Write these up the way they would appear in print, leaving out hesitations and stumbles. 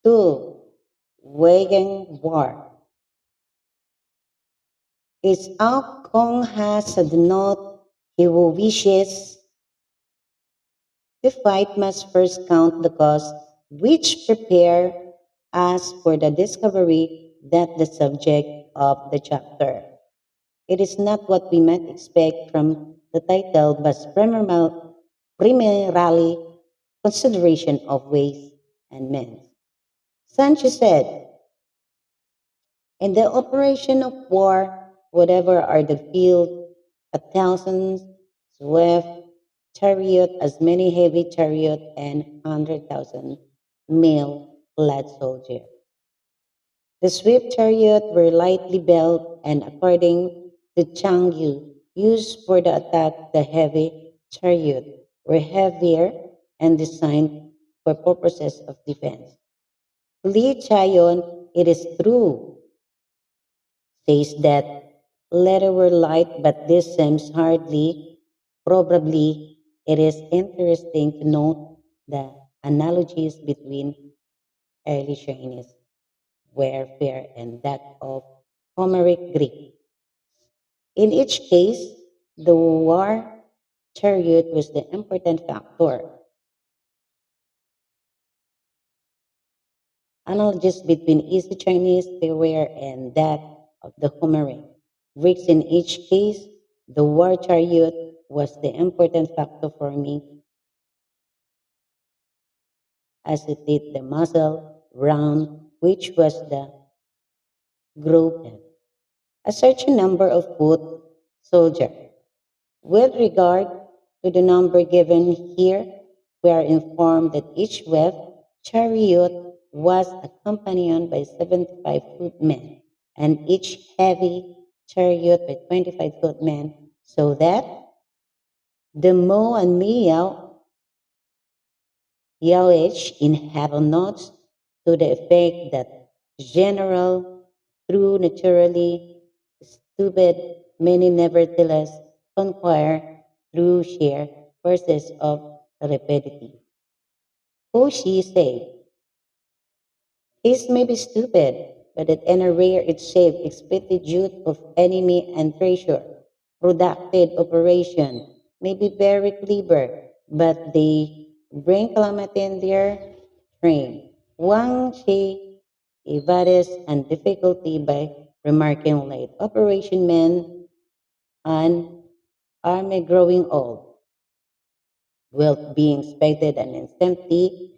2. Waging War. Its outcome has a note he who wishes to fight must first count the cost, which prepare us for the discovery that the subject of the chapter. It is not what we might expect from the title, but primarily consideration of ways and means. Sancho said, in the operation of war, whatever are the field, a thousand swift chariot, as many heavy chariot, and 100,000 male clad soldier. The swift chariot were lightly built and, according to Chang Yu, used for the attack. The heavy chariot were heavier and designed for purposes of defense. Li Chayon, it is true, says that latter were light, but this seems hardly probably. It is interesting to note the analogies between early Chinese warfare and that of Homeric Greek. In each case, the war chariot was the important factor. Analogies between easy Chinese warfare and that of the Homeric Greeks. In each case, the war chariot was the important factor for me, as it did the muscle round which was the grouped a certain number of foot soldiers. With regard to the number given here, we are informed that each swift chariot was accompanied by 75 footmen, and each heavy chariot by 25 footmen, so that the Mo and Miao Yahweh in heaven notes to the effect that general, through naturally stupid, many nevertheless conquer through sheer forces of rapidity. Ho Shi said, his may be stupid, but at any rare it saved expeditude of enemy and treasure. Productive operation may be very clever, but they bring calamity in their train. Wang Shi evades and difficulty by remarking late operation men and army growing old, wealth being expected and instantly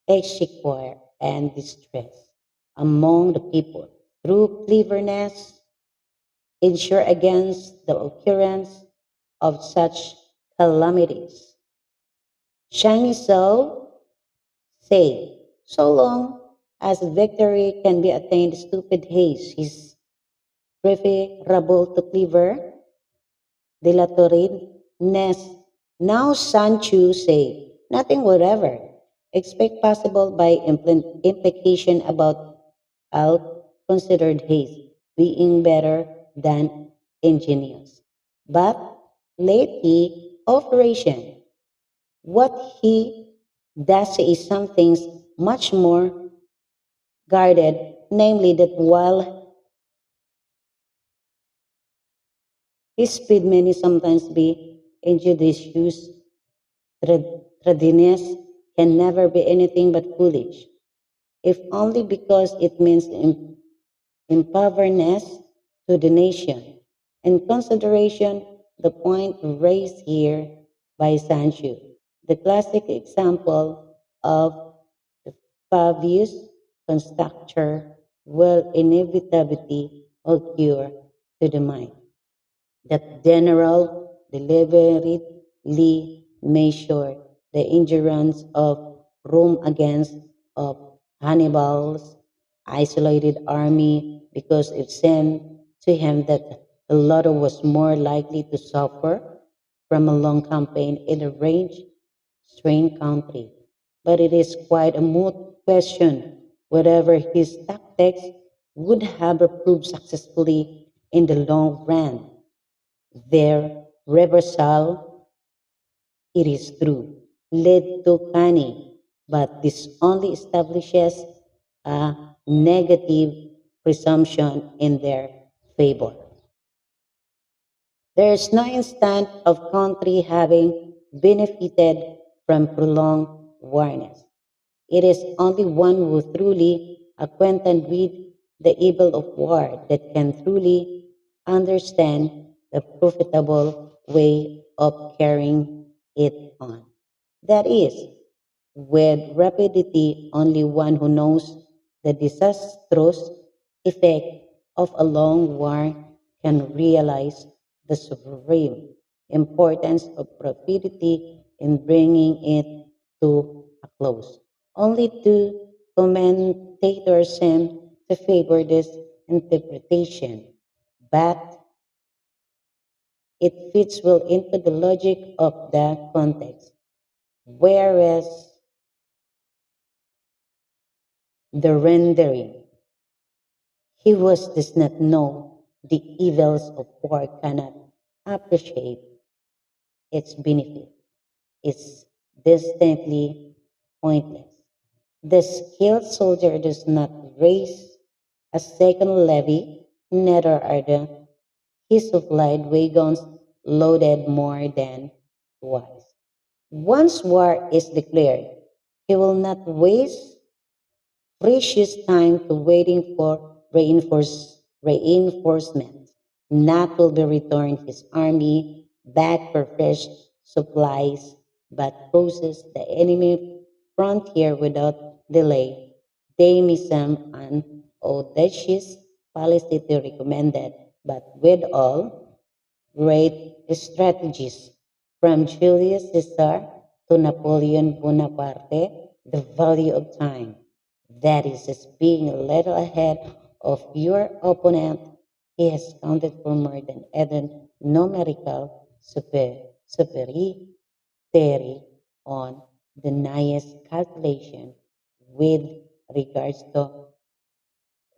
exequer and distress among the people. Through cleverness, ensure against the occurrence of such calamities. Shang Tsung say, so long as victory can be attained, stupid haste is preferable to clever dilatoriness. Now Sanchu say, nothing whatever. Expect possible by implication about out considered haste being better than ingenious. But lately, operation, what he does is some things much more guarded, namely that while his speed may sometimes be injudicious, readiness can never be anything but foolish, if only because it means impoverness to the nation. In consideration, the point raised here by Sancho, the classic example of the Fabius constructor will inevitably occur to the mind that general deliberately measure the endurance of Rome against of Hannibal's isolated army because it seemed to him that the latter was more likely to suffer from a long campaign in a range strained country. But it is quite a moot question whether his tactics would have proved successfully in the long run. Their reversal, it is true, led to Kani. but this only establishes a negative presumption in their favor. There is no instance of country having benefited from prolonged warness. It is only one who truly acquainted with the evil of war that can truly understand the profitable way of carrying it on. That is, with rapidity, only one who knows the disastrous effect of a long war can realize the supreme importance of rapidity in bringing it to a close. Only two commentators seem to favor this interpretation, but it fits well into the logic of the context. Whereas the rendering, he who does not know the evils of war cannot appreciate its benefit. It's distinctly pointless. The skilled soldier does not raise a second levy, neither are his supplied wagons loaded more than twice. Once war is declared, he will not waste precious time to waiting for reinforcements. Not will be returned his army back for fresh supplies, but crosses the enemy frontier without delay. Damism an audacious policy to recommended, but with all great strategies from Julius Caesar to Napoleon Bonaparte, the value of time. That is, as being a little ahead of your opponent, he has counted for more than either numerical superiority on the nice calculation with regards to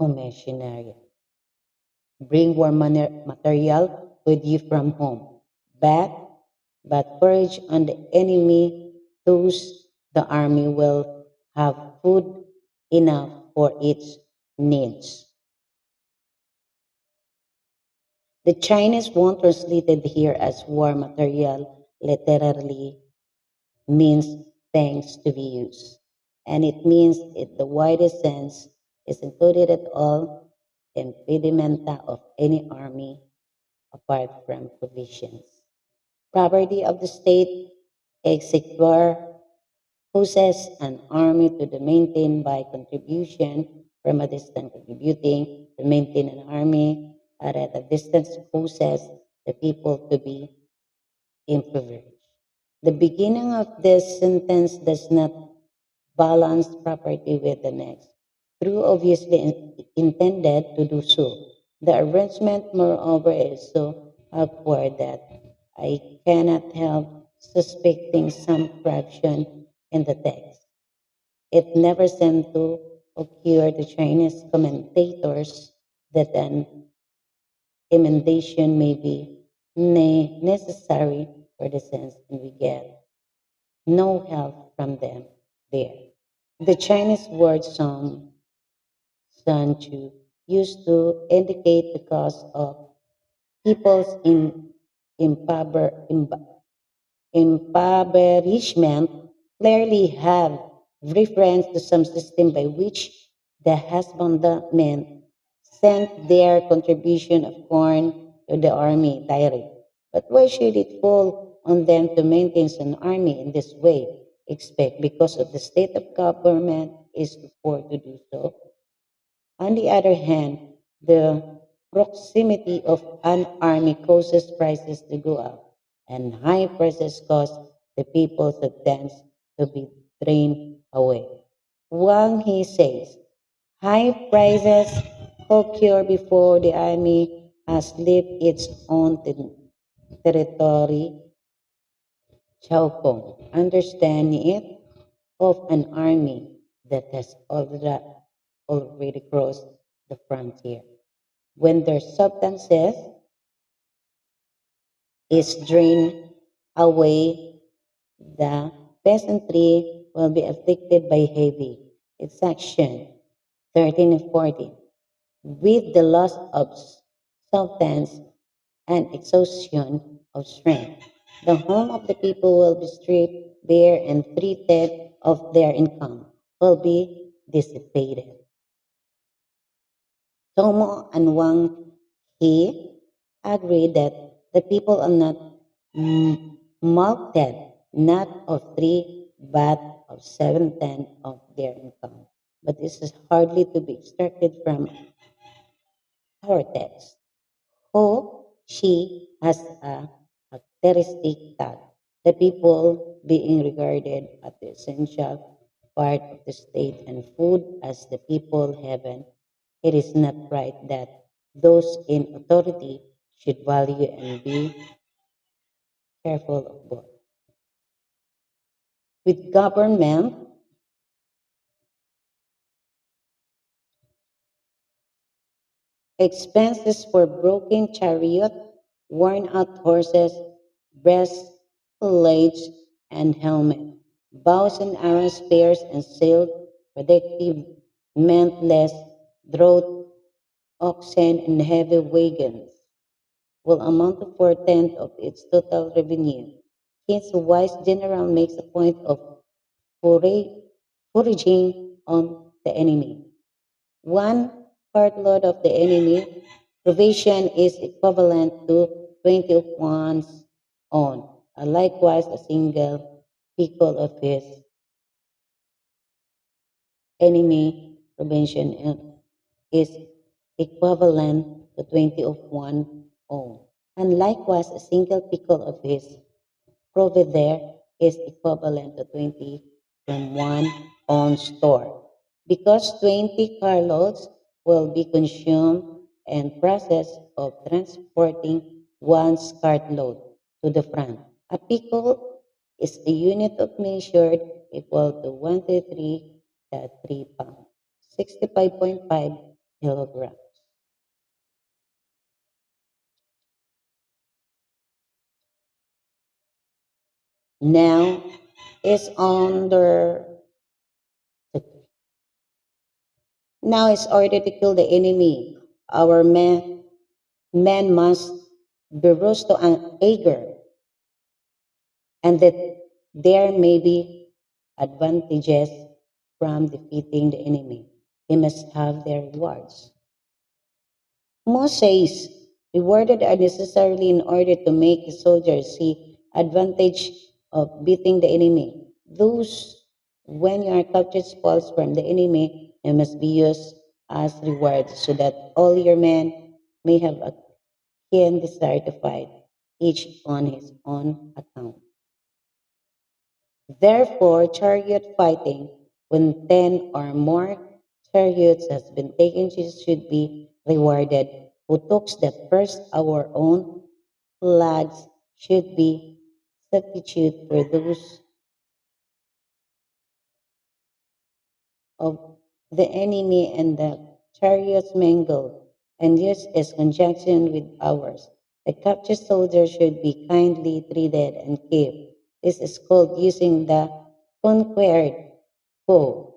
commissionaire. Bring war material with you from home. But, but courage on the enemy, those the army will have food enough for its needs. The Chinese won't translated here as war material literally means things to be used. And it means in the widest sense is included at all impedimenta of any army apart from provisions. Property of the state, executor possess an army to the maintain by contribution from a distance contributing to maintain an army at a distance possess the people to be impoverished. The beginning of this sentence does not balance property with the next. True obviously intended to do so. The arrangement, moreover, is so awkward that I cannot help suspecting some corruption in the text. It never seemed to occur to Chinese commentators that an emendation may be necessary for the sense, and we get no help from them there. The Chinese word sanju used to indicate the cause of people's impoverishment clearly have reference to some system by which the husbandmen sent their contribution of corn to the army direct. But why should it fall on them to maintain an army in this way? Expect because of the state of government is for to do so. On the other hand, the proximity of an army causes prices to go up, and high prices cause the people to dance to be drained away. Wang He says, high prices occur before the army has left its own territory. Chao Kong, understanding it of an army that has already crossed the frontier. When their substances is drained away, the peasantry will be afflicted by heavy exhaustion, 13 and 14, with the loss of substance and exhaustion of strength. The home of the people will be stripped bare, and three-tenths of their income will be dissipated. Tomo and Wang He agreed that the people are not mulcted, not of three, but of 7/10 of their income. But this is hardly to be extracted from our text. Who she has a characteristic that the people being regarded as the essential part of the state and food as the people heaven, it is not right that those in authority should value and be careful of both. With government, expenses for broken chariot, worn out horses, breastplates, and helmet, bows and arrows, spears, and shield, protective, mantless, draught, oxen, and heavy wagons will amount to 4/10 of its total revenue. Hence, the wise general makes a point of foraging on the enemy. One cartload of the enemy provision is equivalent to 20 of one's own. Likewise, a single pickle of his enemy provision is equivalent to 20 of one's own. And likewise, a single pickle of his provender is equivalent to 20 from one own store. Because 20 carloads will be consumed and process of transporting one's cartload to the front. A pickle is a unit of measured equal to 133.3 pounds, 65.5 kilograms. Now is under now is ordered to kill the enemy. Our men must be roused to an anger, and that there may be advantages from defeating the enemy. They must have their rewards. Moses rewarded are necessarily in order to make the soldiers see advantage of beating the enemy. Those when you are captured spoils from the enemy, they must be used as rewards so that all your men may have a keen desire to fight, each on his own account. Therefore, chariot fighting, when 10 or more chariots has been taken, should be rewarded. Who talks that first our own flags should be substitute for those of the enemy, and the chariots mingled and used as conjunction with ours. The captured soldier should be kindly treated and kept. This is called using the conquered foe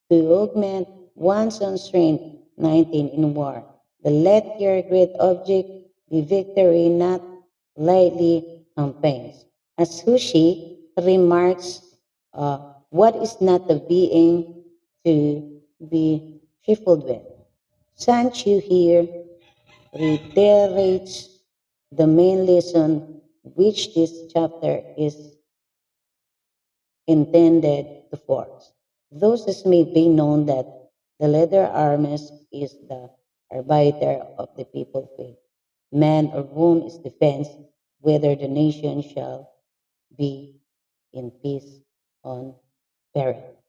to augment one's own strength. 19 in war. But let your great object be victory, not lightly campaigns. As Hushi remarks, what is not a being to be trifled with? Sanchu here reiterates the main lesson which this chapter is intended to force. Thus it may be known that the leader armies is the arbiter of the people faith, man or whom is defense, whether the nation shall be in peace on peril.